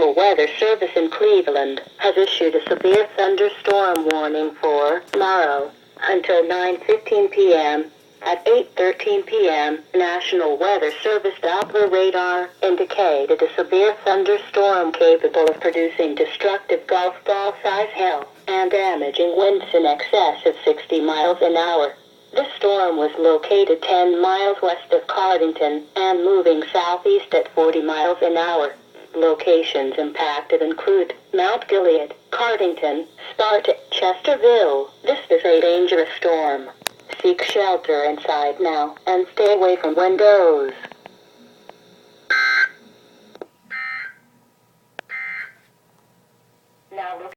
National Weather Service in Cleveland has issued a severe thunderstorm warning for tomorrow until 9:15 p.m. At 8:13 p.m., National Weather Service Doppler radar indicated a severe thunderstorm capable of producing destructive golf ball-size hail and damaging winds in excess of 60 miles an hour. The storm was located 10 miles west of Cardington and moving southeast at 40 miles an hour. Locations impacted include Mount Gilead, Cardington, Sparta, Chesterville. This is a dangerous storm. Seek shelter inside now and stay away from windows. Now look